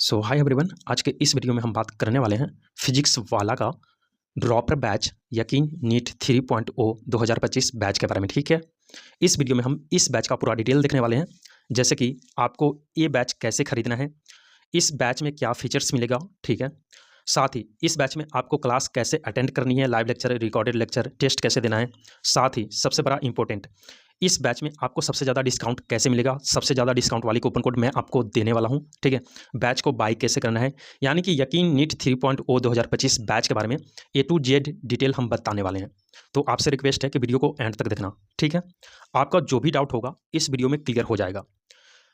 सो hi everyone, आज के इस वीडियो में हम बात करने वाले हैं फिजिक्स वाला का ड्रॉपर बैच यकीन नीट 3.0 2025 बैच के बारे में। ठीक है, इस वीडियो में हम इस बैच का पूरा डिटेल देखने वाले हैं, जैसे कि आपको ये बैच कैसे खरीदना है, इस बैच में क्या फीचर्स मिलेगा। ठीक है, साथ ही इस बैच में आपको क्लास कैसे अटेंड करनी है, live lecture, recorded lecture, test कैसे देना है। साथ ही सबसे बड़ा इंपॉर्टेंट, इस बैच में आपको सबसे ज़्यादा डिस्काउंट कैसे मिलेगा, सबसे ज़्यादा डिस्काउंट वाली कूपन कोड मैं आपको देने वाला हूं। ठीक है, बैच को बाई कैसे करना है, यानी कि यकीन नीट 3.0 2025 बैच के बारे में ए टू जेड डिटेल हम बताने वाले हैं। तो आपसे रिक्वेस्ट है कि वीडियो को एंड तक देखना। ठीक है, आपका जो भी डाउट होगा इस वीडियो में क्लियर हो जाएगा।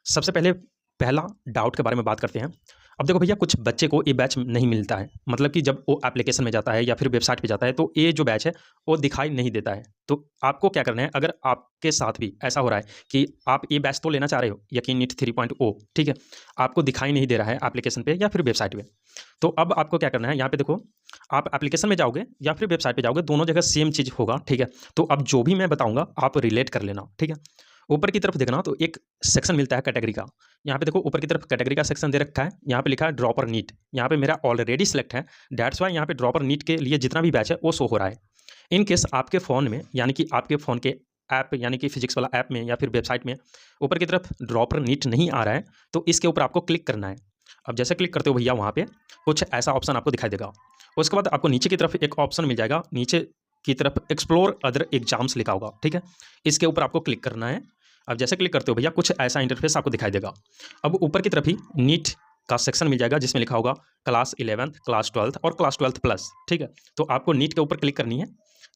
सबसे पहले पहला डाउट के बारे में बात करते हैं। अब देखो भैया, कुछ बच्चे को ये बैच नहीं मिलता है, मतलब कि जब वो एप्लीकेशन में जाता है या फिर वेबसाइट पे जाता है तो ये जो बैच है वो दिखाई नहीं देता है। तो आपको क्या करना है, अगर आपके साथ भी ऐसा हो रहा है कि आप ये बैच तो लेना चाह रहे हो यकीन नीट 3.0, ठीक है, आपको दिखाई नहीं दे रहा है एप्लीकेशन पे या फिर वेबसाइट पे, तो अब आपको क्या करना है, यहाँ पे देखो, आप एप्लीकेशन में जाओगे या फिर वेबसाइट पे जाओगे, दोनों जगह सेम चीज़ होगा। ठीक है, तो अब जो भी मैं बताऊंगा आप रिलेट कर लेना। ठीक है, ऊपर की तरफ देखना तो एक सेक्शन मिलता है कैटेगरी का। यहाँ पे देखो ऊपर की तरफ कैटेगरी का सेक्शन दे रखा है, यहाँ पे लिखा है ड्रॉपर नीट। यहाँ पे मेरा ऑलरेडी सिलेक्ट है, दैट्स वाई यहाँ पे ड्रॉपर नीट के लिए जितना भी बैच है वो शो हो रहा है। इन केस आपके फ़ोन में, यानी कि आपके फ़ोन के ऐप यानी कि फिजिक्स वाला ऐप में या फिर वेबसाइट में ऊपर की तरफ ड्रॉपर नीट नहीं आ रहा है, तो इसके ऊपर आपको क्लिक करना है। अब जैसे क्लिक करते हो भैया, वहाँ पे कुछ ऐसा ऑप्शन आपको दिखाई देगा। उसके बाद आपको नीचे की तरफ एक ऑप्शन मिल जाएगा, नीचे की तरफ एक्सप्लोर अदर एग्जाम्स लिखा होगा। ठीक है, इसके ऊपर आपको क्लिक करना है। अब जैसे क्लिक करते हो भैया, कुछ ऐसा इंटरफेस आपको दिखाई देगा। अब ऊपर की तरफ ही नीट का सेक्शन मिल जाएगा जिसमें लिखा होगा क्लास 11th, क्लास 12th और क्लास 12th प्लस। ठीक है, तो आपको नीट के ऊपर क्लिक करनी है।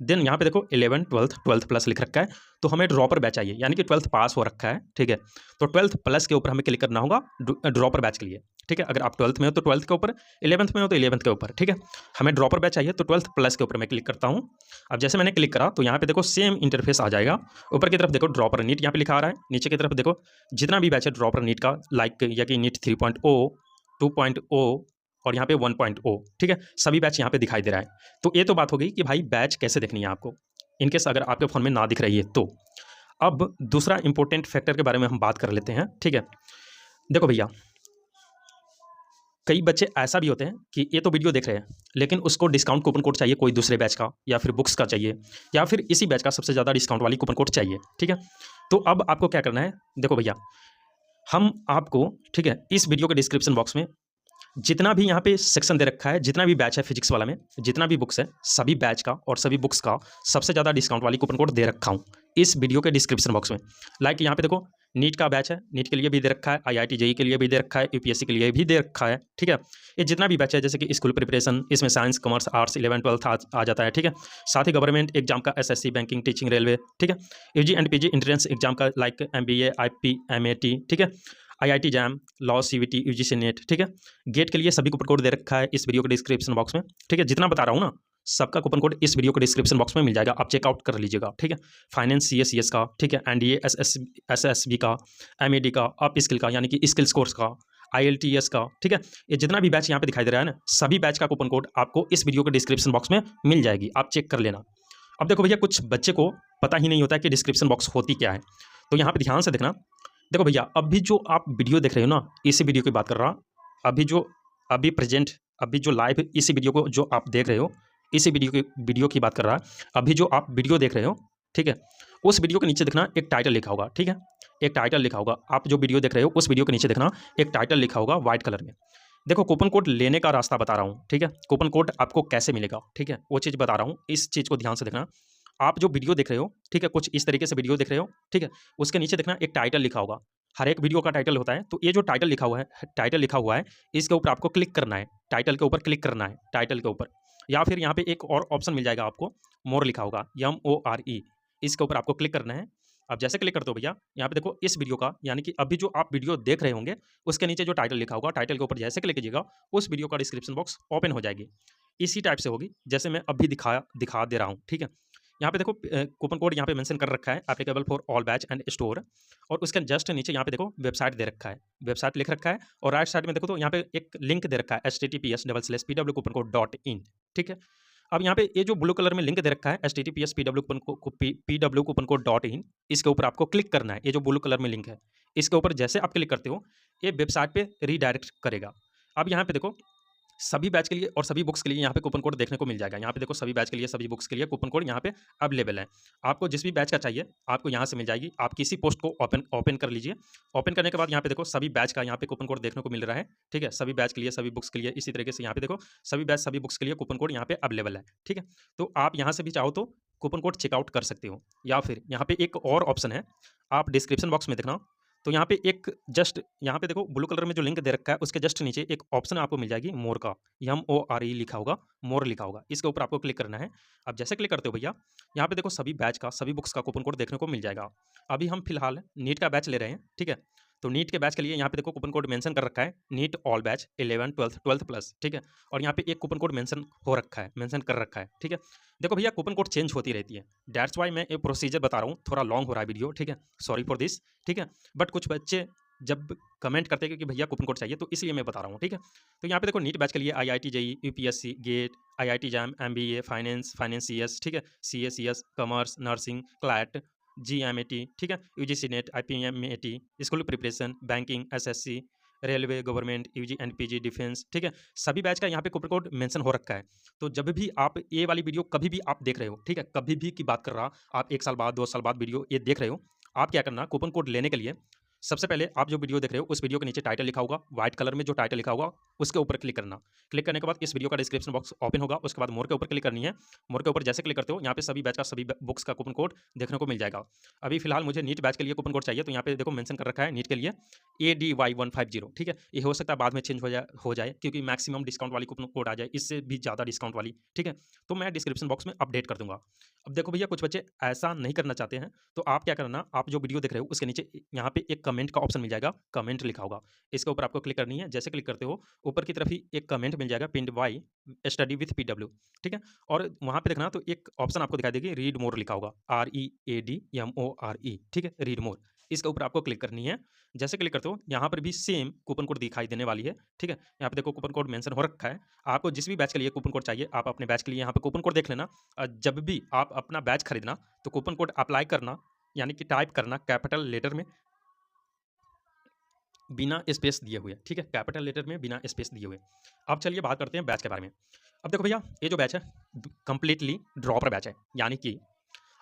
देन यहाँ पे देखो 11, 12th, 12th प्लस लिख रखा है, तो हमें ड्रॉपर बैच चाहिए, यानी कि 12th पास हो रखा है। ठीक है, तो 12th प्लस के ऊपर हमें क्लिक करना होगा ड्रॉपर बैच के लिए। ठीक है, अगर आप 12th में हो तो 12th के ऊपर, 11th में हो तो 11th के ऊपर। ठीक है, हमें ड्रॉपर बैच चाहिए तो 12th प्लस के ऊपर मैं क्लिक करता हूँ। अब जैसे मैंने क्लिक करा तो यहाँ पे देखो सेम इंटरफेस आ जाएगा। ऊपर की तरफ देखो ड्रॉपर नीट यहाँ पे लिखा आ रहा है, नीचे की तरफ देखो जितना भी बैच है ड्रॉपर नीट का, लाइक या कि नीट 3.0, 2.0 और यहाँ पे 1.0। ठीक है, सभी बैच यहाँ पे दिखाई दे रहा है। तो ये तो बात हो गई कि भाई बैच कैसे देखनी है आपको, इनकेस अगर आपके फ़ोन में ना दिख रही है तो। अब दूसरा इंपॉर्टेंट फैक्टर के बारे में हम बात कर लेते हैं। ठीक है, देखो भैया, कई बच्चे ऐसा भी होते हैं कि ये तो वीडियो देख रहे हैं लेकिन उसको डिस्काउंट कूपन कोड चाहिए कोई दूसरे बैच का, या फिर बुक्स का चाहिए, या फिर इसी बैच का सबसे ज़्यादा डिस्काउंट वाली कूपन कोड चाहिए। ठीक है, तो अब आपको क्या करना है, देखो भैया, हम आपको, ठीक है, इस वीडियो के डिस्क्रिप्शन बॉक्स में जितना भी यहाँ पे सेक्शन दे रखा है, जितना भी बैच है फिजिक्स वाला में, जितना भी बुक्स है, सभी बैच का और सभी बुक्स का सबसे ज़्यादा डिस्काउंट वाली कूपन कोड दे रखा हूँ इस वीडियो के डिस्क्रिप्शन बॉक्स में। लाइक यहाँ पे देखो नीट का बैच है, नीट के लिए भी दे रखा है, आईआईटी जेई के लिए भी दे रखा है, यूपीएससी के लिए भी दे रखा है। ठीक है, ये जितना भी बैच है, जैसे कि स्कूल प्रिपरेशन, इसमें साइंस, कॉमर्स, आर्ट्स, 11, 12 आ जाता है। ठीक है, साथ ही गवर्नमेंट एग्जाम का एसएससी, बैंकिंग, टीचिंग, रेलवे। ठीक है, UG and PG entrance exam का लाइक एमबीए, आईपी, एमएटी। ठीक है, IIT JAM, law, CVT, UGC NET. ठीक है, गेट के लिए सभी कूपन कोड दे रखा है इस वीडियो के डिस्क्रिप्शन बॉक्स में। ठीक है, जितना बता रहा हूँ ना, सबका कूपन कोड इस वीडियो के डिस्क्रिप्शन बॉक्स में मिल जाएगा, आप चेकआउट कर लीजिएगा। ठीक है, फाइनेंस, सीएस का, ठीक है, एनडीए, एसएसबी का, एमएडी का, अप स्किल का यानी कि स्किल्स कोर्स का, आईएलटीएस का। ठीक है, ये जितना भी बैच यहाँ पे दिखाई दे रहा है ना, सभी बैच का कूपन कोड आपको इस वीडियो के डिस्क्रिप्शन बॉक्स में मिल जाएगी, आप चेक कर लेना। अब देखो भैया, कुछ बच्चे को पता ही नहीं होता है कि डिस्क्रिप्शन बॉक्स होती क्या है, तो यहाँ पे ध्यान से देखना। देखो भैया, अभी जो आप वीडियो देख रहे हो ना, इसी वीडियो की बात कर रहा, अभी प्रेजेंट, अभी जो लाइव इसी वीडियो को जो आप देख रहे हो, इसी वीडियो की बात कर रहा, अभी जो आप वीडियो देख रहे हो, ठीक है, उस वीडियो के नीचे देखना एक टाइटल लिखा होगा। ठीक है, एक टाइटल लिखा होगा, आप जो वीडियो देख रहे हो उस वीडियो के नीचे देखना एक टाइटल लिखा होगा व्हाइट कलर में। देखो, कूपन कोड लेने का रास्ता बता रहा हूँ। ठीक है, कूपन कोड आपको कैसे मिलेगा, ठीक है, वो चीज़ बता रहा हूँ, इस चीज़ को ध्यान से देखना। आप जो वीडियो देख रहे हो, ठीक है, कुछ इस तरीके से वीडियो देख रहे हो, ठीक है, उसके नीचे देखना एक टाइटल लिखा होगा, हर एक वीडियो का टाइटल होता है, तो ये जो टाइटल लिखा हुआ है, इसके ऊपर आपको क्लिक करना है, टाइटल के ऊपर क्लिक करना है, टाइटल के ऊपर, या फिर यहाँ पे एक और ऑप्शन मिल जाएगा आपको, मोर लिखा होगा, MORE, इसके ऊपर आपको क्लिक करना है। अब जैसे क्लिक करते हो भैया, यहाँ पे देखो इस वीडियो का, यानी कि अभी जो आप वीडियो देख रहे होंगे उसके नीचे जो टाइटल लिखा होगा, टाइटल के ऊपर जैसे क्लिक कीजिएगा, उस वीडियो का डिस्क्रिप्शन बॉक्स ओपन हो जाएगी। इसी टाइप से होगी जैसे मैं अभी दिखा दे रहा हूँ। ठीक है, यहाँ पे देखो कूपन कोड यहाँ पे मेंशन कर रखा है, applicable for all batch and store, और उसके जस्ट नीचे यहाँ पे देखो वेबसाइट दे रखा है, वेबसाइट लिख रखा है, और राइट साइड में देखो तो यहाँ पे एक लिंक दे रखा है, https://pwcoupon.in। ठीक है, अब यहाँ पे ये जो ब्लू कलर में लिंक दे रखा है https://pwcoupon.in, इसके ऊपर आपको क्लिक करना है। ये जो ब्लू कलर में लिंक है, इसके ऊपर जैसे आप क्लिक करते हो, ये वेबसाइट पे रीडायरेक्ट करेगा। अब यहाँ पे देखो सभी बैच के लिए और सभी बुक्स के लिए यहाँ पे कूपन कोड देखने को मिल जाएगा। यहाँ पे देखो सभी बैच के लिए, सभी बुक्स के लिए कूपन कोड यहाँ पे अवेलेबल है। आपको जिस भी बैच का चाहिए आपको यहाँ से मिल जाएगी। आप किसी पोस्ट को ओपन ओपन कर लीजिए। ओपन करने के बाद यहाँ पे देखो सभी बैच का यहाँ पे कूपन कोड देखने को मिल रहा है। ठीक है, सभी बैच के लिए, सभी बुक्स के लिए। इसी तरीके से यहाँ पे देखो सभी बैच, सभी बुक्स के लिए कूपन कोड यहाँ पे अवेलेबल है। ठीक है, तो आप यहाँ से भी चाहो तो कूपन कोड चेकआउट कर सकते हो, या फिर यहाँ पे एक और ऑप्शन है, आप डिस्क्रिप्शन बॉक्स में देखना। तो यहाँ पे एक जस्ट यहाँ पे देखो ब्लू कलर में जो लिंक दे रखा है उसके जस्ट नीचे एक ऑप्शन आपको मिल जाएगी मोर का, MORE लिखा होगा, मोर लिखा होगा। इसके ऊपर आपको क्लिक करना है। अब जैसे क्लिक करते हो भैया, यहाँ पे देखो सभी बैच का, सभी बुक्स का कूपन कोड देखने को मिल जाएगा। अभी हम फिलहाल नीट का बैच ले रहे हैं। ठीक है, तो नीट के बैच के लिए यहाँ पे देखो कूपन कोड मेंशन कर रखा है, नीट ऑल बैच 11 12 12 प्लस। ठीक है, और यहाँ पे एक कूपन कोड मेंशन हो रखा है, मेंशन कर रखा है। ठीक है, देखो भैया कूपन कोड चेंज होती रहती है, दैट्स वाई मैं एक प्रोसीजर बता रहा हूँ, थोड़ा लॉन्ग हो रहा है वीडियो। ठीक है, सॉरी फॉर दिस। ठीक है, बट कुछ बच्चे जब कमेंट करते हैं कि भैया कूपन कोड चाहिए, तो इसलिए मैं बता रहा हूँ। ठीक है, तो यहाँ पे देखो नीट बैच के लिए IIT JEE UPSC GATE, IIT JAM, MBA finance, finance CS, ठीक है, CA CS, commerce, nursing, CLAT, GMAT, ठीक है, UGC NET, IPMAT, school preparation, banking, SSC, railway, government, UG and PG, defence. ठीक है, सभी batch का यहाँ पे कूपन कोड मेंशन हो रखा है। तो जब भी आप ये वाली वीडियो कभी भी आप देख रहे हो, ठीक है, कभी भी की बात कर रहा, आप 1 साल बाद 2 साल बाद वीडियो ये देख रहे हो, आप क्या करना, कूपन कोड लेने के लिए सबसे पहले आप जो वीडियो देख रहे हो उस वीडियो के नीचे टाइटल लिखा होगा, व्हाइट कलर में जो टाइटल लिखा होगा उसके ऊपर क्लिक करना। क्लिक करने के बाद इस वीडियो का डिस्क्रिप्शन बॉक्स ओपन होगा, उसके बाद मोर के ऊपर क्लिक करनी है। मोर के ऊपर जैसे क्लिक करते हो यहाँ पे सभी बैच का, सभी बुक्स का कूपन कोड देखने को मिल जाएगा। अभी फिलहाल मुझे नीट बैच के लिए कूपन कोड चाहिए, तो यहाँ पे देखो मेंशन कर रखा है नीट के लिए ADY150। ठीक है, ये हो सकता है बाद में चेंज हो जाए क्योंकि मैक्सिमम डिस्काउंट वाली कूपन कोड आ जाए, इससे भी ज़्यादा डिस्काउंट वाली। ठीक है, तो मैं डिस्क्रिप्शन बॉक्स में अपडेट कर दूंगा। अब देखो भैया कुछ बच्चे ऐसा नहीं करना चाहते हैं, तो आप क्या करना, आप जो वीडियो देख रहे हो उसके नीचे यहाँ पे एक कमेंट का ऑप्शन मिल जाएगा, कमेंट लिखा होगा, इसके ऊपर आपको क्लिक करनी है। जैसे क्लिक करते हो ऊपर की तरफ ही एक कमेंट मिल जाएगा, पिंड बाय स्टडी विथ PW। ठीक है, और वहाँ पे देखना तो एक ऑप्शन आपको दिखाई देगी, रीड मोर लिखा होगा, READMORE। ठीक है, रीड मोर, इसके ऊपर आपको क्लिक करनी है। जैसे क्लिक करते हो यहाँ पर भी सेम कूपन कोड दिखाई देने वाली है। ठीक है, यहाँ पे देखो कूपन कोड मेंशन हो रखा है। आपको जिस भी बैच के लिए कूपन कोड चाहिए आप अपने बैच के लिए यहाँ पे कूपन कोड देख लेना। जब भी आप अपना बैच खरीदना तो कूपन कोड अप्लाई करना, यानी कि टाइप करना कैपिटल लेटर में बिना स्पेस दिए हुए। ठीक है, कैपिटल लेटर में बिना स्पेस दिए हुए। अब चलिए बात करते हैं बैच के बारे में। अब देखो भैया ये जो बैच है कंप्लीटली ड्रॉपर बैच है, यानी कि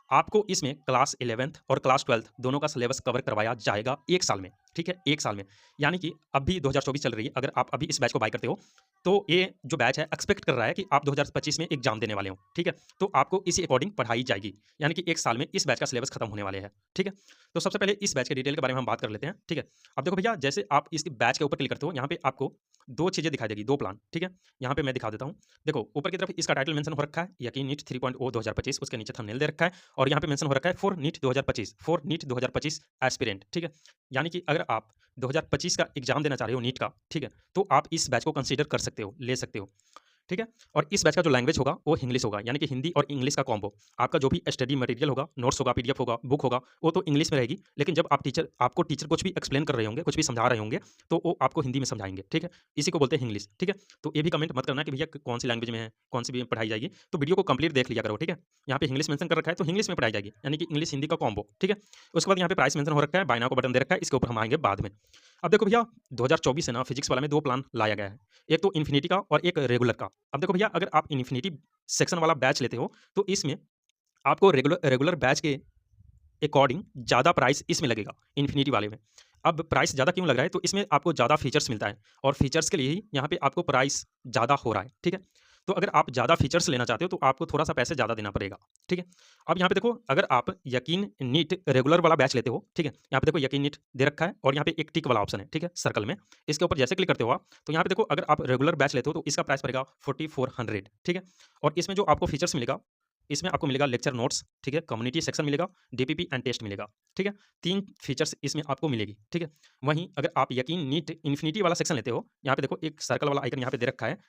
आपको इसमें क्लास 11th और क्लास 12th दोनों का सिलेबस कवर करवाया जाएगा 1 साल में। ठीक है, 1 साल में, यानी कि अभी 2024 चल रही है, अगर आप अभी इस बैच को बाय करते हो तो ये जो बैच है एक्सपेक्ट कर रहा है कि आप 2025 में एग्जाम देने वाले हो। ठीक है, तो आपको इसी अकॉर्डिंग पढ़ाई जाएगी, यानी कि 1 साल में इस बैच का सिलेबस खत्म होने वाले हैं। ठीक है, तो सबसे पहले इस बैच के डिटेल के बारे में हम बात कर लेते हैं। ठीक है, अब देखो भैया जैसे आप इस बैच के ऊपर क्लिक करते हो यहाँ पे आपको 2 चीज़ें दिखाई देगी, 2 प्लान। ठीक है, यहाँ पे मैं दिखा देता हूँ। देखो ऊपर की तरफ इसका टाइटल मेंशन हो रखा है, यकीन नीट 3.0 2025, उसके नीचे थंबनेल दे रखा है और यहाँ पे मेंशन हो रखा है for NEET 2025, for NEET 2025 aspirant. ठीक है, यानी कि अगर आप 2025 का एग्जाम देना चाह रहे हो नीट का, ठीक है, तो आप इस बैच को कंसीडर कर सकते हो, ले सकते हो। ठीक है, और इस बैच का जो लैंग्वेज होगा वो इंग्लिश होगा, यानी कि हिंदी और इंग्लिश का कॉम्बो। आपका जो भी स्टडी मटेरियल होगा, नोट्स होगा, PDF होगा, बुक होगा, वो तो इंग्लिश में रहेगी, लेकिन जब आपको टीचर कुछ भी एक्सप्लेन कर रहे होंगे, कुछ भी समझा रहे होंगे, तो वो आपको हिंदी में समझाएंगे। ठीक है, इसी को बोलते हैं इंग्लिश। ठीक है, तो ये भी कमेंट मत करना कि भैया कौन सी लैंग्वेज में है, कौन सी भी पढ़ाई जाएगी, तो वीडियो को कंप्लीट देख लिया करो। ठीक है, यहाँ पे इंग्लिश मेंशन कर रखा है तो इंग्लिश में पढ़ाई जाएगी, यानी कि इंग्लिश हिंदी का कॉम्बो। ठीक है, उसके बाद यहाँ पे प्राइस मेंशन हो रखा है, बाय नाउ का बटन दे रखा है, इसके ऊपर हम आएंगे बाद में। अब देखो भैया 2024 से ना फिजिक्स वाला में 2 प्लान लाया गया है, एक तो इन्फिनिटी का और एक रेगुलर का। अब देखो भैया अगर आप इन्फिनिटी सेक्शन वाला बैच लेते हो तो इसमें आपको रेगुलर बैच के अकॉर्डिंग ज़्यादा प्राइस इसमें लगेगा, इन्फिनिटी वाले में। अब प्राइस ज़्यादा क्यों लग रहा है, तो इसमें आपको ज़्यादा फीचर्स मिलता है और फीचर्स के लिए ही यहाँ पे आपको प्राइस ज़्यादा हो रहा है। ठीक है, तो अगर आप ज़्यादा फीचर्स लेना चाहते हो तो आपको थोड़ा सा पैसे ज़्यादा देना पड़ेगा। ठीक है, अब यहाँ पे देखो अगर आप यकीन नीट रेगुलर वाला बैच लेते हो, ठीक है, यहाँ पे देखो यकीन नीट दे रखा है और यहाँ पे एक टिक वाला ऑप्शन है, ठीक है, सर्कल में। इसके ऊपर जैसे क्लिक करते हो आप तो यहाँ पे देखो अगर आप रेगुलर बैच लेते हो तो इसका प्राइस पड़ेगा 4400। ठीक है, और इसमें जो आपको फीचर्स मिलेगा, इसमें आपको मिलेगा लेक्चर नोट्स, ठीक है, कम्युनिटी सेक्शन मिलेगा, DPP एंड टेस्ट मिलेगा। ठीक है, 3 फीचर्स इसमें आपको मिलेगी। ठीक है, वहीं अगर आप यकीन नीट इन्फिनिटी वाला सेक्शन लेते हो, यहाँ पे देखो एक सर्कल वाला आइकन यहाँ पे दे रखा है,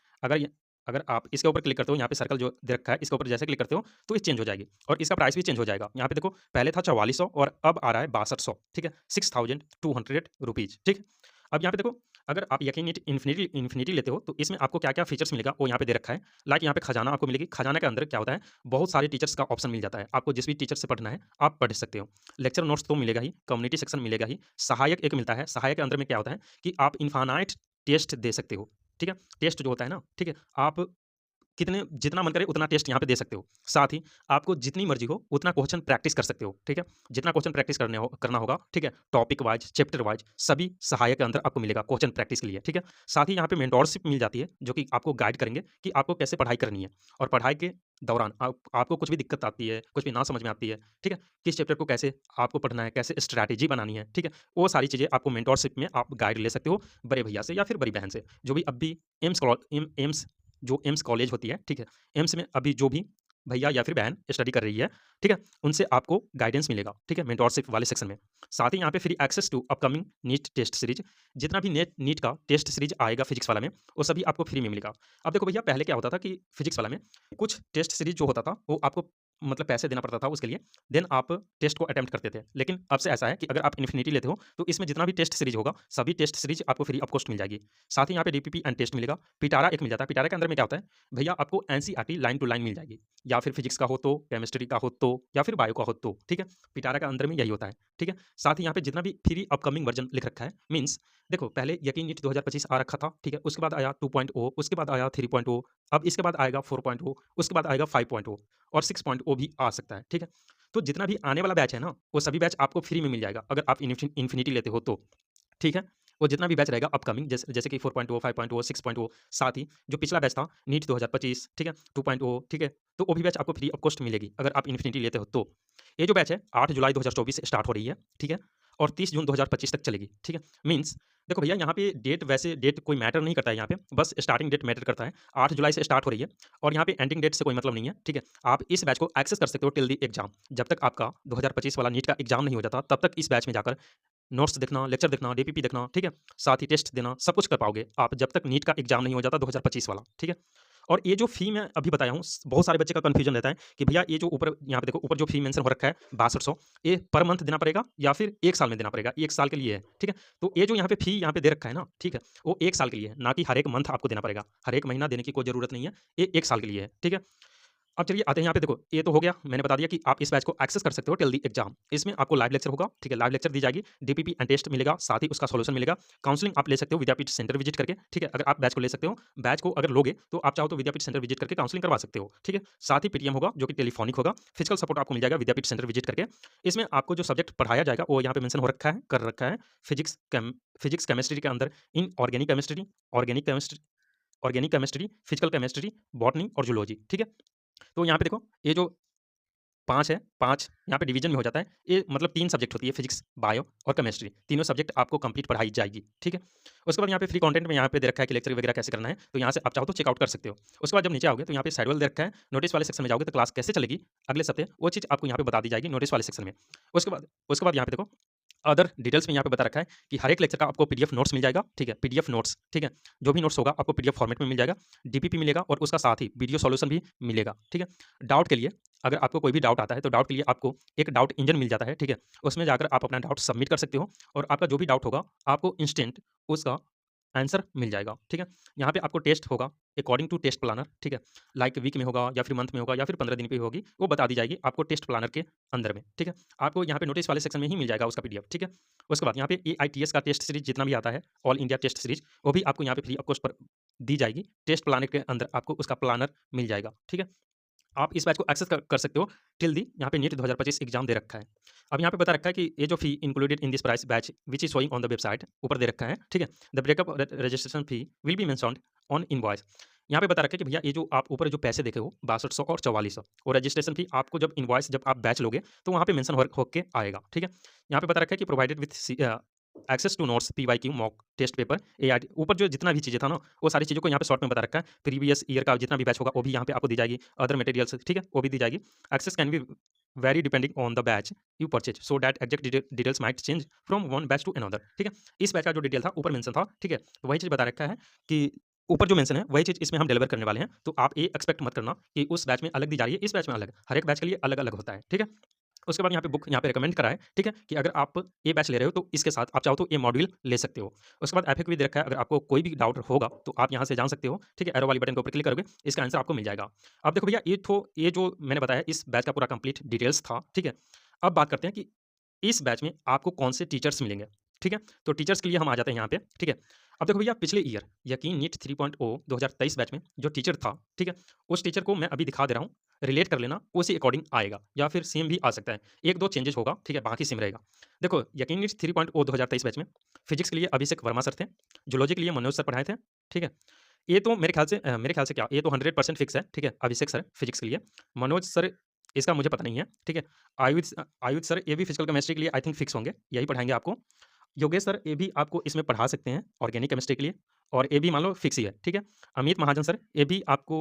अगर आप इसके ऊपर क्लिक करते हो, यहाँ पे सर्कल जो दे रखा है इसके ऊपर जैसे क्लिक करते हो तो ये चेंज हो जाएगी और इसका प्राइस भी चेंज हो जाएगा। यहाँ पे देखो पहले था 4400 और अब आ रहा है 6200। ठीक है, 6200 रुपीज़। ठीक है, अब यहाँ पे देखो अगर आप यकीन नीट इन्फिनिटी लेते हो तो इसमें आपको क्या क्या फीचर्स मिलेगा वो यहाँ पे दे रखा है। लाइक यहाँ पे खजाना आपको मिलेगी, खजाना के अंदर क्या होता है, बहुत सारे टीचर्स का ऑप्शन मिल जाता है, आपको जिस भी टीचर से पढ़ना है आप पढ़ सकते हो। लेक्चर नोट्स तो मिलेगा ही, कम्युनिटी सेक्शन मिलेगा ही, सहायक एक मिलता है, सहायक के अंदर में क्या होता है कि आप इन्फानाइट टेस्ट दे सकते हो। ठीक है। टेस्ट जो होता है ना, ठीक है, आप कितने जितना मन करे उतना टेस्ट यहाँ पे दे सकते हो। साथ ही आपको जितनी मर्जी हो उतना क्वेश्चन प्रैक्टिस कर सकते हो, ठीक है। जितना क्वेश्चन प्रैक्टिस करना होगा, ठीक है, टॉपिक वाइज, चैप्टर वाइज सभी सहायक के अंदर आपको मिलेगा क्वेश्चन प्रैक्टिस के लिए, ठीक है। साथ ही यहाँ पे मेंटोरशिप मिल जाती है जो कि आपको गाइड करेंगे कि आपको कैसे पढ़ाई करनी है, और पढ़ाई के दौरान आपको कुछ भी दिक्कत आती है, कुछ भी ना समझ में आती है, ठीक है, किस चैप्टर को कैसे आपको पढ़ना है, कैसे स्ट्रैटेजी बनानी है, ठीक है, वो सारी चीज़ें आपको मेंटोरशिप में आप गाइड ले सकते हो बड़े भैया से या फिर बड़ी बहन से, जो भी अब भी एम्स जो एम्स कॉलेज होती है, ठीक है, एम्स में अभी जो भी भैया या फिर बहन स्टडी कर रही है, ठीक है, उनसे आपको गाइडेंस मिलेगा, ठीक है, मेंटोरशिप वाले सेक्शन में। साथ ही यहाँ पे free access to upcoming NEET test series, जितना भी नीट का टेस्ट सीरीज आएगा फिजिक्स वाला में, वो सभी आपको फ्री में मिलेगा। अब देखो भैया, पहले क्या होता था कि फिजिक्स वाला में कुछ टेस्ट सीरीज जो होता था वो आपको मतलब पैसे देना पड़ता था उसके लिए, देन आप टेस्ट को अटेम्प्ट करते थे। लेकिन अब से ऐसा है कि अगर आप इन्फिनिटी लेते हो तो इसमें जितना भी टेस्ट सीरीज होगा सभी टेस्ट सीरीज आपको फ्री ऑफ कॉस्ट मिल जाएगी। साथ ही यहाँ पे डीपीपी एंड टेस्ट मिलेगा। पिटारा एक मिल जाता है। पिटारा के अंदर में क्या होता है भैया, आपको एनसीईआरटी लाइन टू लाइन मिल जाएगी, या फिर फिजिक्स का हो तो, केमिस्ट्री का हो तो, या फिर बायो का हो तो, ठीक है। पिटारा का अंदर में यही होता है, ठीक है। साथ ही यहाँ पे जितना भी फ्री अपकमिंग वर्जन लिख रखा है, मीन्स देखो पहले यकीन नीट 2025 आ रखा था, ठीक है, उसके बाद आया 2.0, उसके बाद आया 3.0, अब इसके बाद आएगा 4.0, उसके बाद आएगा 5.0 और 6.0 भी आ सकता है, ठीक है। तो जितना भी आने वाला बैच है ना, वो सभी बैच आपको फ्री में मिल जाएगा अगर आप इन्फिनिटी लेते हो तो, ठीक है। वो जितना भी बैच रहेगा अपकमिंग, जैसे कि 4.0, 5.0, 6.0, साथ ही जो पिछला बैच था नीट 2025, ठीक है, 2.0, ठीक है, तो वो भी बैच आपको फ्री ऑफ कॉस्ट मिलेगी अगर आप इन्फिनिटी लेते हो तो। ये जो बैच है 8 जुलाई 2024 से स्टार्ट हो रही है, ठीक है, और 30 जून 2025 तक चलेगी, ठीक है। मीन्स देखो भैया, यहाँ पे डेट, वैसे डेट कोई मैटर नहीं करता है यहाँ पे, बस स्टार्टिंग डेट मैटर करता है। 8 जुलाई से स्टार्ट हो रही है और यहाँ पे एंडिंग डेट से कोई मतलब नहीं है, ठीक है। आप इस बैच को एक्सेस कर सकते हो टिल द एग्जाम। जब तक आपका 2025 वाला नीट का एग्जाम नहीं हो जाता तब तक इस बैच में जाकर नोट्स देखना, लेक्चर देखना, डीपीपी देखना, ठीक है, साथ ही टेस्ट देना, सब कुछ कर पाओगे आप जब तक नीट का एग्जाम नहीं हो जाता 2025 वाला, ठीक है। और ये जो फ़ी मैं अभी बताया हूँ, बहुत सारे बच्चे का कन्फ्यूजन रहता है कि भैया ये जो ऊपर यहाँ पे देखो, ऊपर जो फ़ी मेंशन हो रखा है 6200, ये पर मंथ देना पड़ेगा या फिर 1 साल में देना पड़ेगा? 1 साल के लिए है, ठीक है। तो ये जो यहाँ पे फ़ी यहाँ पे दे रखा है ना, ठीक है, वो 1 साल के लिए है, ना कि हर एक मंथ आपको देना पड़ेगा। हर एक महीना देने की कोई ज़रूरत नहीं है, ये 1 साल के लिए है, ठीक है। अब चलिए आते हैं यहाँ पे, देखो ये तो हो गया, मैंने बता दिया कि आप इस बैच को एक्सेस कर सकते हो टिल द एग्जाम। इसमें आपको लाइव लेक्चर होगा, ठीक है, लाइव लेक्चर दी जाएगी, डीपीपी एंड टेस्ट मिलेगा, साथ ही उसका सॉल्यूशन मिलेगा। काउंसलिंग आप ले सकते हो विद्यापीठ सेंटर विजिट करके, ठीक है, अगर आप बैच को ले सकते हो। बैच को अगर लोगे तो आप चाहो तो विद्यापीठ सेंटर विजिट करके काउंसलिंग करवा सकते हो, ठीक है। साथ ही पीटीएम होगा जो कि टेलीफोनिक होगा। फिजिकल सपोर्ट आपको मिल जाएगा विद्यापीठ सेंटर विजिट करके। इसमें आपको जो सब्जेक्ट पढ़ाया जाएगा वो यहाँ पे मेंशन हो रखा है, कर रखा है, फिजिक्स केमिस्ट्री के अंदर in organic chemistry, physical chemistry, botany और जूलॉजी, ठीक है। तो यहाँ पे देखो, ये जो 5 है, 5 यहाँ पे डिवीज़न में हो जाता है। ये मतलब 3 सब्जेक्ट होती है, फिज़िक्स, बायो और केमिस्ट्री। तीनों सब्जेक्ट आपको कंप्लीट पढ़ाई जाएगी, ठीक है। उसके बाद यहाँ पे फ्री कंटेंट में यहाँ पे दे रखा है कि लेक्चर वगैरह कैसे करना है, तो यहाँ से आप चाहो तो चेकआउट कर सकते हो। उसके बाद जब नीचे आओगे तो यहाँ पे शेड्यूल दे रखा है। नोटिस वाले सेक्शन में जाओगे तो क्लास कैसे चलेगी अगले सप्ताह, वो चीज़ आपको यहाँ पे बता दी जाएगी नोटिस वाले सेक्शन में। उसके बाद यहाँ पे देखो, अदर डिटेल्स में यहाँ पे बता रखा है कि हर एक लेक्चर का आपको पीडीएफ नोट्स मिल जाएगा, ठीक है, पीडीएफ नोट्स, ठीक है। जो भी नोट्स होगा आपको पीडीएफ फॉर्मेट में मिल जाएगा, डीपीपी मिलेगा और उसका साथ ही वीडियो सॉल्यूशन भी मिलेगा, ठीक है। डाउट के लिए, अगर आपको कोई भी डाउट आता है तो डाउट के लिए आपको एक डाउट इंजन मिल जाता है, ठीक है। उसमें जाकर आप अपना डाउट सबमिट कर सकते हो और आपका जो भी डाउट होगा आपको इंस्टेंट उसका आंसर मिल जाएगा, ठीक है। यहाँ पे आपको टेस्ट होगा अकॉर्डिंग टू टेस्ट प्लानर, ठीक है। लाइक वीक में होगा या फिर मंथ में होगा या फिर 15 दिन पे होगी, वो बता दी जाएगी आपको टेस्ट प्लानर के अंदर में, ठीक है। आपको यहाँ पे नोटिस वाले सेक्शन में ही मिल जाएगा उसका पीडीएफ, ठीक है। उसके बाद यहाँ पे एआईटीएस का टेस्ट सीरीज जितना भी आता है, ऑल इंडिया टेस्ट सीरीज, वो भी आपको यहाँ पे फ्री ऑफ कॉस्ट पर दी जाएगी। टेस्ट प्लानर के अंदर आपको उसका प्लानर मिल जाएगा, ठीक है। आप इस बैच को एक्सेस कर सकते हो टिल दी यहाँ पे नीट 2025 एग्जाम दे रखा है। अब यहाँ पे बता रखा है कि ये जो fee included in this price batch which is showing on the website, ऊपर दे रखा है, ठीक है। The breakup registration fee will be mentioned on invoice. यहाँ पे बता रखा है कि भैया ये जो आप ऊपर जो पैसे देखे हो 6200 और 4400, और रजिस्ट्रेशन फी आपको जब इनवॉइस, जब आप बैच लोगे तो वहाँ पे मेंशन होके आएगा, ठीक है। यहाँ पे बता रखा है कि provided with access to notes, PYQ, mock test paper, AIT, ऊपर जो जितना भी चीज़ें था ना वो सारी चीज़ों को यहाँ पे शॉर्ट में बता रखा है। प्रीवियस ईयर का जितना भी बैच होगा वो भी यहाँ पे आपको दी जाएगी, अदर मटेरियल्स, ठीक है, वो भी दी जाएगी। Access can be vary depending on the batch you purchase, so that exact details might change from one batch to another, ठीक है। इस बैच का जो डिटेल था ऊपर मेंशन था, ठीक है, तो वही चीज़ बता रखा है कि ऊपर जो मेंशन है वही चीज़ इसमें हम डिलीवर करने वाले हैं। तो आप ये एक्सपेक्ट मत करना कि उस बैच में अलग दी जा रही है, इस बैच में अलग, हर एक बैच के लिए अलग अलग होता है, ठीक है। उसके बाद यहाँ पे बुक यहाँ पे रिकमेंड करा है, ठीक है, कि अगर आप ये बैच ले रहे हो तो इसके साथ आप चाहो तो ये मॉड्यूल ले सकते हो। उसके बाद एफएक्यू भी दे रखा है, अगर आपको कोई भी डाउट होगा तो आप यहाँ से जान सकते हो, ठीक है। एरो वाली बटन के ऊपर क्लिक करोगे, इसका आंसर आपको मिल जाएगा। अब देखो भैया, ये जो मैंने बताया इस बैच का पूरा कंप्लीट डिटेल्स था, ठीक है। अब बात करते हैं कि इस बैच में आपको कौन से टीचर्स मिलेंगे, ठीक है। तो टीचर्स के लिए हम आ जाते हैं यहाँ पे, ठीक है। अब देखो भैया पिछले ईयर यकीन नीट 3.0 2023 बैच में जो टीचर था, ठीक है, उस टीचर को मैं अभी दिखा दे रहा हूँ, रिलेट कर लेना, उसी अकॉर्डिंग आएगा या फिर सेम भी आ सकता है, एक दो चेंजेस होगा, ठीक है, बाकी सेम रहेगा। देखो यकीन नीट 3.0 2023 बैच में फिजिक्स के लिए अभिषेक वर्मा सर थे, जूलॉजी के लिए मनोज सर पढ़ाए थे, ठीक है। ये तो मेरे ख्याल से क्या ये तो 100% फिक्स है, ठीक है, अभिषेक सर फिजिक्स के लिए, मनोज सर इसका मुझे पता नहीं है, ठीक है। आयुध सर ये भी फिजिकल केमिस्ट्री के लिए आई थिंक फिक्स होंगे, यही पढ़ाएंगे आपको। योगेश सर ये भी आपको इसमें पढ़ा सकते हैं ऑर्गेनिक केमिस्ट्री के लिए, और ये भी मान लो फिक्स ही है, ठीक है। अमित महाजन सर ये भी आपको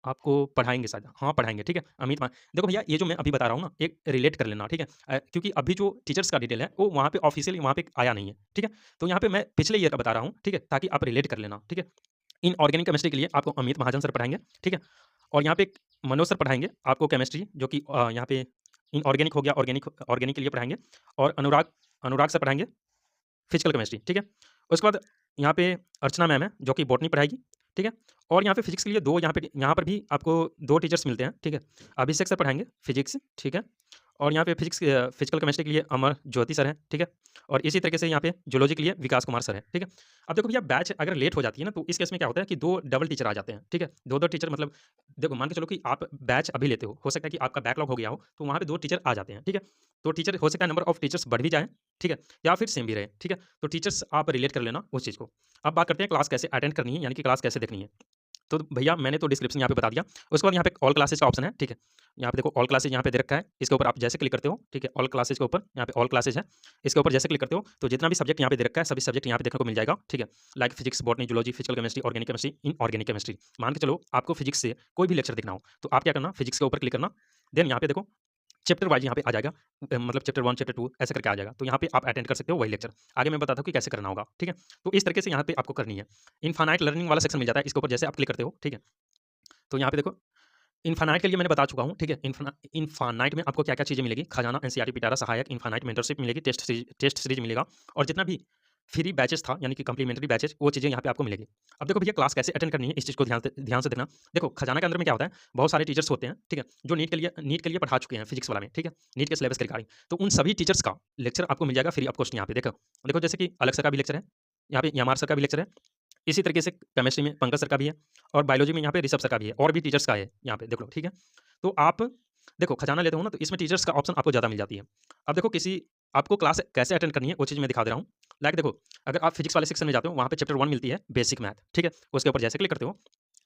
आपको पढ़ाएँगे शायद, हाँ पढ़ाएँगे, ठीक है। देखो भैया ये जो मैं अभी बता रहा हूँ ना, एक रिलेट कर लेना, ठीक है। क्योंकि अभी जो टीचर्स का डिटेल है वो वहाँ पे ऑफिशियली वहाँ पे आया नहीं है, ठीक है। तो यहाँ पे मैं पिछले ईयर का बता रहा हूँ, ठीक है, ताकि आप रिलेट कर लेना, ठीक है। इन ऑर्गेनिक केमिस्ट्री के लिए आपको अमित महाजन सर पढ़ाएँगे, ठीक है। और यहाँ पे एक मनोज सर पढ़ाएँगे आपको केमिस्ट्री, जो कि यहाँ पे इनऑर्गेनिक हो गया, ऑर्गेनिक ऑर्गेनिक के लिए पढ़ाएँगे। और अनुराग अनुराग सर पढ़ाएँगे फिजिकल केमिस्ट्री, ठीक है। उसके बाद यहाँ पे अर्चना मैम है जो कि बॉटनी पढ़ाएगी, ठीक है। और यहाँ पे फिजिक्स के लिए 2 यहाँ पर भी आपको 2 टीचर्स मिलते हैं, ठीक है। अभिषेक सर पढ़ाएँगे फिजिक्स, ठीक है। और यहाँ पे फिजिकल केमिस्ट्री के लिए अमर ज्योति सर हैं, ठीक है। और इसी तरीके से यहाँ पे जूलॉजी के लिए विकास कुमार सर हैं, ठीक है। अब देखो भैया बैच अगर लेट हो जाती है ना, तो इस केस में क्या होता है कि 2 डबल टीचर आ जाते हैं, ठीक है। 2-2 टीचर मतलब देखो मान के चलो कि आप बैच अभी लेते हो सकता है कि आपका बैकलॉग हो गया हो, तो वहाँ पे 2 टीचर आ जाते हैं, ठीक है। तो टीचर हो सकता है नंबर ऑफ टीचर्स बढ़ भी जाएँ, ठीक है, या फिर सेम भी रहे, ठीक है। तो टीचर्स आप रिलेट कर लेना उस चीज़ को। अब बात करते हैं क्लास कैसे अटेंड करनी है, यानी कि क्लास कैसे देखनी है। तो भैया मैंने तो डिस्क्रिप्शन यहाँ पे बता दिया। उसके बाद यहाँ पे ऑल क्लासेस का ऑप्शन है, ठीक है। यहाँ पे देखो ऑल क्लासेस यहाँ पे दे रखा है, इसके ऊपर आप जैसे क्लिक करते हो, ठीक है, ऑल क्लासेस के ऊपर यहाँ पे ऑल क्लासेस है, इसके ऊपर जैसे क्लिक करते हो तो जितना भी सब्जेक्ट यहाँ पे दे रखा है सभी सब्जेक्ट यहाँ पे देखने को मिल जाएगा, ठीक है। Like physics, botany, zoology, physical chemistry, organic chemistry, inorganic chemistry. मान के चलो आपको फिजिक्स से कोई भी लेक्चर देखना हो तो आप क्या करना, फिजिक्स के ऊपर क्लिक करना, देन यहाँ पे देखो चैप्टर वाइज़ यहाँ पे आ जाएगा, मतलब चैप्टर 1, चैप्टर 2 ऐसे करके आ जाएगा। तो यहाँ पे आप अटेंड कर सकते हो वही लेक्चर। आगे मैं बताता हूँ कि कैसे करना होगा, ठीक है? तो इस तरीके से यहाँ पे आपको करनी है। इनफाइनाइट लर्निंग वाला सेक्शन मिल जाता है, इसके ऊपर जैसे आप क्लिक करते हो, ठीक है? तो यहाँ पे देखो इनफाइनाइट के लिए मैंने बता चुका हूँ, ठीक है? इनफाइनाइट में आपको क्या-क्या चीज़ें मिलेगी, खजाना, एनसीईआरटी, पिटारा, सहायक, इनफाइनाइट मेंटरशिप मिलेगी, टेस्ट सीरीज़ मिलेगा और जितना भी फ्री बैचेस था यानी कि कम्प्लीमेंट्री बैचेस वो चीज़ें यहाँ पे आपको मिलेगी। अब देखो भैया क्लास कैसे अटेंड करनी है इस चीज़ को ध्यान से देखना। देखो खजाना के अंदर में क्या होता है, बहुत सारे टीचर्स होते हैं, ठीक है? जो नीट के लिए पढ़ा चुके हैं फिजिक्स वाला में, ठीक है? नीट के सिलेबस के रिगार्डिंग। तो उन सभी टीचर्स का लेक्चर आपको मिल जाएगा फ्री ऑफ कॉस्ट यहाँ पे देखो। देखो जैसे कि अलग सर का भी लेक्चर है, यहाँ पे यामार सर का भी लेक्चर है। इसी तरीके से केमिस्ट्री में पंकज सर का भी है और बायोलॉजी में यहाँ पे ऋषभ सर का भी है और भी टीचर्स का है यहाँ पे देख लो, ठीक है? तो आप देखो खजाना लेते हो ना तो इसमें टीचर्स का ऑप्शन आपको ज़्यादा मिल जाती है। अब देखो किसी आपको क्लास कैसे अटेंड करनी है वो चीज़ मैं दिखा दे रहा हूँ। लाइक देखो अगर आप फिजिक्स वाले सेक्शन में जाते हो वहाँ पे चैप्टर 1 मिलती है बेसिक मैथ, ठीक है? उसके ऊपर जैसे क्लिक करते हो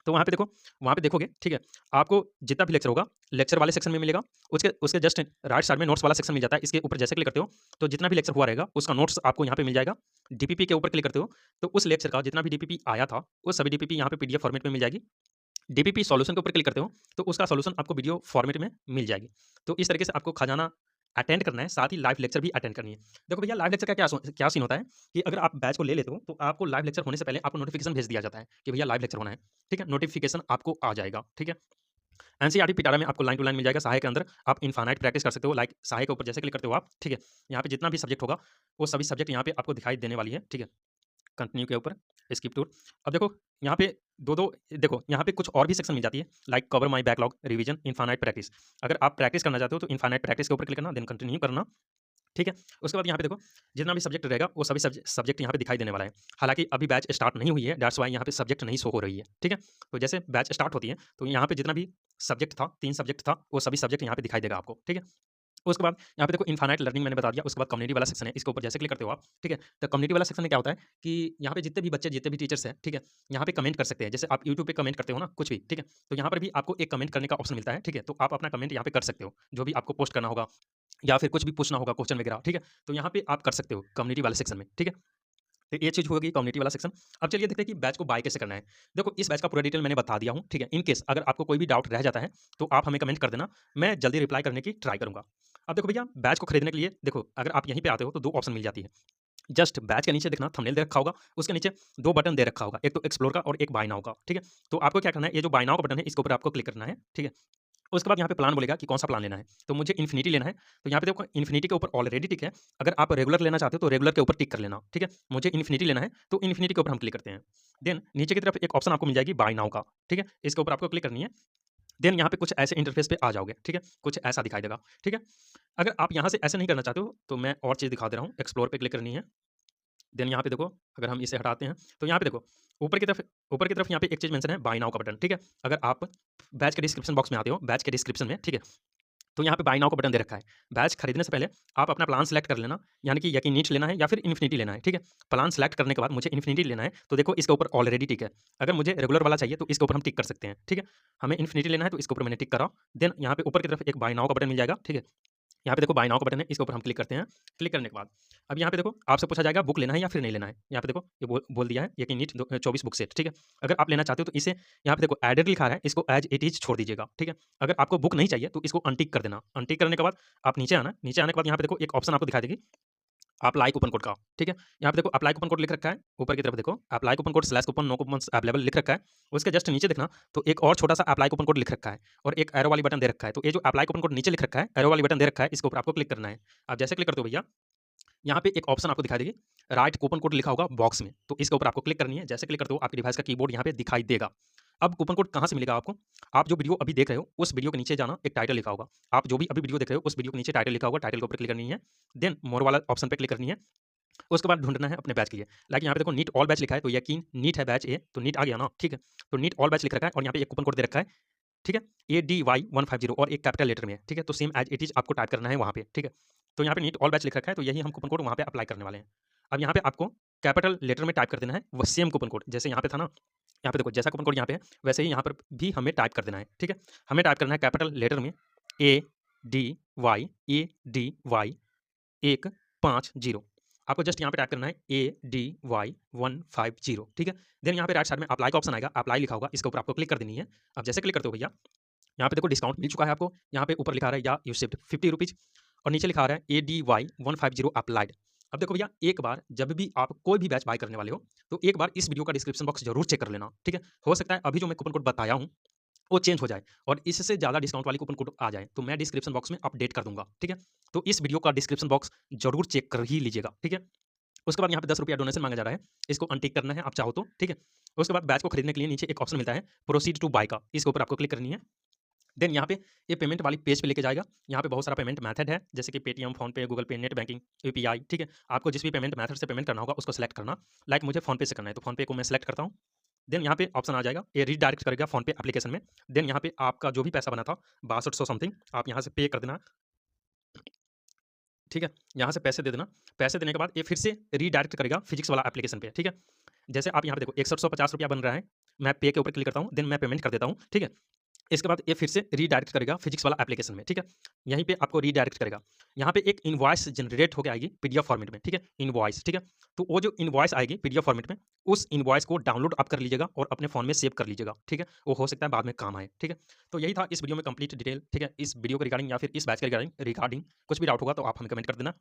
तो वहाँ पे देखो, वहाँ पे देखोगे, ठीक है? आपको जितना भी लेक्चर होगा, लेक्चर वाले सेक्शन में मिलेगा। उसके उसके जस्ट राइट साइड में नोट्स वाला सेक्शन मिल जाता है। इसके ऊपर जैसे क्लिक करते हो, तो जितना भी लेक्चर हुआ रहेगा, उसका नोट्स आपको यहाँ पे मिल जाएगा। डीपीपी के ऊपर क्लिक करते हो, तो उस लेक्चर का जितना भी डीपीपी आया था, वो सभी डीपीपी यहाँ पे पीडीएफ फॉर्मेट में मिल जाएगी। डीपीपी सॉल्यूशन के ऊपर क्लिक करते हो, तो उसका सॉल्यूशन आपको वीडियो फॉर्मेट में मिल जाएगी। तो इस तरीके से आपको खजाना अटेंड करना है, साथ ही लाइव लेक्चर भी अटेंड करनी है। देखो भैया लाइव लेक्चर का क्या सीन होता है कि अगर आप बैच को ले लेते हो, तो आपको लाइव लेक्चर होने से पहले आपको नोटिफिकेशन भेज दिया जाता है कि भैया लाइव लेक्चर होना है, ठीक है? नोटिफिकेशन आपको आ जाएगा, ठीक है? एनसीईआरटी पिटारा में आपको लाइन टू लाइन मिल जाएगा। सहायक के अंदर आप इनफाइनाइट प्रैक्टिस कर सकते हो। लाइक सहायक के ऊपर जैसे क्लिक करते हो आप, ठीक है? यहाँ पे जितना भी सब्जेक्ट होगा, वो सभी सब्जेक्ट यहाँ पे आपको दिखाई देने वाली है, ठीक है? कंटिन्यू के ऊपर स्किप टूर। अब देखो यहाँ पे 2-2 देखो यहाँ पे कुछ और भी सेक्शन मिल जाती है like cover my backlog, revision, infinite practice. अगर आप प्रैक्टिस करना चाहते हो तो इनफाइनाइट प्रैक्टिस के ऊपर क्लिक करना, देन कंटिन्यू करना, ठीक है? उसके बाद यहाँ पे देखो जितना भी सब्जेक्ट रहेगा वो सभी सब्जेक्ट यहाँ पे दिखाई देने वाला है। हालाँकि अभी बैच स्टार्ट नहीं हुई है, दैट्स व्हाई यहाँ पे सब्जेक्ट नहीं शो हो रही है, ठीक है? तो जैसे बैच स्टार्ट होती है तो यहाँ पे जितना भी सब्जेक्ट था, 3 सब्जेक्ट था, वो सभी सब्जेक्ट यहाँ पे दिखाई देगा आपको, ठीक है? उसके बाद यहाँ पे देखो इनफाइनाइट लर्निंग मैंने बता दिया। उसके बाद कम्युनिटी वाला सेक्शन है, इसके ऊपर जैसे क्लिक करते हो आप, ठीक है? तो कम्युनिटी वाला सेक्शन में क्या होता है कि यहाँ पे जितने भी बच्चे, जितने भी टीचर्स हैं, ठीक है? यहाँ पे कमेंट कर सकते हैं। जैसे आप यूट्यूब पे कमेंट करते हो ना कुछ भी, ठीक है? तो यहाँ पर भी आपको एक कमेंट करने का ऑप्शन मिलता है, ठीक है? तो आप अपना कमेंट यहाँ पे कर सकते हो, जो भी आपको पोस्ट करना होगा या फिर कुछ भी पूछना होगा क्वेश्चन वगैरह, ठीक है? तो यहाँ पे आप कर सकते हो कम्युनिटी वाले सेक्शन में, ठीक है? तो ये चीज़ होगी कम्युनिटी वाला सेक्शन। अब चलिए देखते हैं कि बैच को बाय कैसे करना है। देखो इस बैच का पूरा डिटेल मैंने बता दिया हूँ, ठीक है? इन केस अगर आपको कोई भी डाउट रह जाता है, तो आप हमें कमेंट कर देना, मैं जल्दी रिप्लाई करने की ट्राई करूँगा। अब देखो भैया बैच को खरीदने के लिए देखो अगर आप यहीं पे आते हो तो 2 ऑप्शन मिल जाती है। जस्ट बैच के नीचे देखना थंबनेल दे रखा होगा, उसके नीचे 2 बटन दे रखा होगा, एक तो एक्सप्लोर का और एक बाय नाउ का, ठीक है? तो आपको क्या करना है, ये जो बाय नाउ का बटन है इसके ऊपर आपको क्लिक करना है, ठीक है? उसके बाद यहाँ पे प्लान बोलेगा कि कौन सा प्लान लेना है, तो मुझे इन्फिनिटी लेना है, तो यहाँ पे देखो इन्फिनिटी के ऊपर ऑलरेडी टिक है। अगर आप रेगुलर लेना चाहते हो तो रेगुलर के ऊपर टिक कर लेना, ठीक है? मुझे इन्फिनिटी लेना है तो इन्फिनिटी के ऊपर हम क्लिक करते हैं। देन नीचे की तरफ एक ऑप्शन आपको मिल जाएगी बाय नाउ का, ठीक है? इसके ऊपर आपको क्लिक करनी है। देन यहाँ पे कुछ ऐसे इंटरफेस पे आ जाओगे, ठीक है? कुछ ऐसा दिखाई देगा, ठीक है? अगर आप यहाँ से ऐसे नहीं करना चाहते हो तो मैं और चीज़ दिखा दे रहा हूँ, एक्सप्लोर पे क्लिक करनी है। देन यहाँ पे देखो, अगर हम इसे हटाते हैं तो यहाँ पे देखो ऊपर की तरफ यहाँ पे एक चीज़ मेंशन है, बाय नाउ का बटन, ठीक है। अगर आप बैच के डिस्क्रिप्शन बॉक्स में आते हो, बैच के डिस्क्रिप्शन में, ठीक है, तो यहाँ पे बाय नाउ का बटन दे रखा है। बैच खरीदने से पहले आप अपना प्लान सेलेक्ट कर लेना, यानी कि यकीन नीट लेना है या फिर इन्फिनिटी लेना है, ठीक है। प्लान सेलेक्ट करने के बाद मुझे इन्फिनिटी लेना है, तो देखो इसके ऊपर ऑलरेडी टिक है। अगर मुझे रेगुलर वाला चाहिए तो इसके ऊपर हम टिक कर सकते हैं, ठीक है। हमें इन्फिनिटी लेना है तो इसके ऊपर मैंने टिक करा। देन यहाँ पे ऊपर की तरफ एक बाय नाउ का बटन मिल जाएगा, ठीक है। यहाँ पे देखो बाय नाउ का बटन है, इसके ऊपर हम क्लिक करते हैं। क्लिक करने के बाद अब यहाँ पे देखो आपसे पूछा जाएगा बुक लेना है या फिर नहीं लेना है। यहाँ पे देखो ये बोल दिया है यकीन नीट 24 बुक सेट, ठीक है। अगर आप लेना चाहते हो तो इसे यहाँ पे देखो एडेड लिखा है, इसको एज इट इज छोड़ दीजिएगा, ठीक है। अगर आपको बुक नहीं चाहिए तो इसको अनटिक कर देना। अनटिक करने के बाद आप नीचे आना, नीचे आने के बाद यहाँ पे देखो एक ऑप्शन आपको दिखाई देगी अप्लाई कूपन कोड का, ठीक है। यहाँ पे देखो अप्लाई कूपन कोड लिख रखा है, ऊपर की तरफ देखो apply coupon code slash coupon no coupons available लिख रखा है। उसके जस्ट नीचे देखना तो एक और छोटा सा अप्लाई कूपन कोड लिख रखा है और एक एरो वाली बटन दे रखा है। तो ये जो अप्लाई कूपन कोड नीचे लिख रखा है, एरो वाली बटन दे रखा है, इसके ऊपर आपको क्लिक करना है। आप जैसे क्लिक करते हो भैया, यहाँ पे एक ऑप्शन आपको दिखाई देगी, राइट कूपन कोड लिखा होगा बॉक्स में, तो इसके ऊपर आपको क्लिक करनी है। जैसे क्लिक करते हो आपके डिवाइस का कीबोर्ड यहाँ पे दिखाई देगा। अब कूपन कोड कहाँ से मिलेगा आपको? आप जो वीडियो अभी देख रहे हो उस वीडियो के नीचे जाना, एक टाइटल लिखा होगा। आप जो भी अभी वीडियो देख रहे हो उस वीडियो के नीचे टाइटल लिखा होगा, टाइटल के ऊपर क्लिक करनी है। देन मोर वाला ऑप्शन पे क्लिक करनी है। उसके बाद ढूंढना है अपने बैच के लिए। लाइक यहाँ पे देखो नीट ऑल बैच लिखा है, तो यकीन नीट है बैच ए, तो नीट आ गया ना, ठीक है। तो नीट ऑल बैच लिख रखा है और यहाँ पे एक कूपन कोड दे रखा है, ठीक है, ADY150 और एक कैपिटल लेटर में है, ठीक है। तो सेम एज इट इज आपको टाइप करना है वहाँ पे, ठीक है। तो यहाँ पे नीट ऑल बैच लिख रखा है, तो यही हम कूपन कोड वहाँ पे अप्लाई करने वाले हैं। अब यहाँ पे आपको कैपिटल लेटर में टाइप कर देना है वो सेम कूपन कोड, जैसे यहाँ पे था ना, यहाँ पे देखो जैसा कूपन कोड यहाँ पे है वैसे ही यहाँ पर भी हमें टाइप कर देना है, ठीक है। हमें टाइप करना है कैपिटल लेटर में ADY 150। आपको जस्ट यहाँ पे टाइप करना है ADY150, ठीक है। देन यहाँ पे राइट साइड में अप्लाई का ऑप्शन आएगा, अप्लाई लिखा होगा, इसके ऊपर आपको क्लिक कर देनी है। अब जैसे क्लिक करते हो भैया, यहाँ पे देखो डिस्काउंट मिल चुका है आपको। यहाँ पे ऊपर लिखा रहा है या यू शिफ्ट 50 रुपीज़ और नीचे लिखा रहा है ADY150 अप्लाइड। अब देखो भैया, एक बार जब भी आप कोई भी बैच बाय करने वाले हो तो एक बार इस वीडियो का डिस्क्रिप्शन बॉक्स जरूर चेक कर लेना, ठीक है। हो सकता है अभी जो मैं कूपन कोड बताया हूँ वो चेंज हो जाए और इससे ज़्यादा डिस्काउंट वाली कूपन कोड आ जाए, तो मैं डिस्क्रिप्शन बॉक्स में अपडेट कर दूंगा, ठीक है। तो इस वीडियो का डिस्क्रिप्शन बॉक्स जरूर चेक कर ही लीजिएगा, ठीक है। उसके बाद यहाँ पे 10 रुपया डोनेशन मांगा जा रहा है, इसको अनटिक करना है आप चाहो तो, ठीक है। उसके बाद बैच को खरीदने के लिए नीचे एक ऑप्शन मिलता है प्रोसीड टू बाय का, इसके ऊपर आपको क्लिक करनी है। देन यहाँ पे ये पेमेंट वाली पेज पे लेके जाएगा। यहाँ पे बहुत सारा पेमेंट मेथड है, जैसे कि पेटीएम, फोनपे, गूगल पे, नेट बैंकिंग, यूपीआई, ठीक है। आपको जिस भी पेमेंट मेथड से पेमेंट करना होगा उसको सेलेक्ट करना। लाइक मुझे फोनपे से करना है तो फोनपे को मैं सेलेक्ट करता हूँ। देन यहाँ पे ऑप्शन आ जाएगा, ये रीडायरेक्ट करेगा फोनपे एप्लीकेशन में। देन यहाँ पे आपका जो भी पैसा बना था 6200 समथिंग, आप यहाँ से पे कर देना, ठीक है। यहाँ से पैसे दे देना। पैसे देने के बाद ये फिर से रीडायरेक्ट करेगा फिजिक्स वाला एप्लीकेशन पे, ठीक है। जैसे आप यहाँ पे देखो 6150 रुपया बन रहा है, मैं पे के ऊपर क्लिक करता हूँ, देन मैं पेमेंट कर देता हूँ, ठीक है। इसके बाद ये फिर से रीडायरेक्ट करेगा फिजिक्स वाला एप्लीकेशन में, ठीक है। यहीं पे आपको रीडायरेक्ट करेगा। यहाँ पे एक इनवॉइस जनरेट होकर आएगी पीडीएफ फॉर्मेट में, ठीक है, इनवॉइस, ठीक है। तो वो जो इनवॉइस आएगी पीडीएफ फॉर्मेट में, उस इनवॉइस को डाउनलोड आप कर लीजिएगा और अपने फोन में सेव कर लीजिएगा, ठीक है। वो हो सकता है बाद में काम आए, ठीक है। तो यही था इस वीडियो में कंप्लीट डिटेल, ठीक है। इस वीडियो के रिगार्डिंग या फिर इस बैच के रिगार्डिंग रिगार्डिंग कुछ भी डाउट होगा तो आप हमें कमेंट कर देना।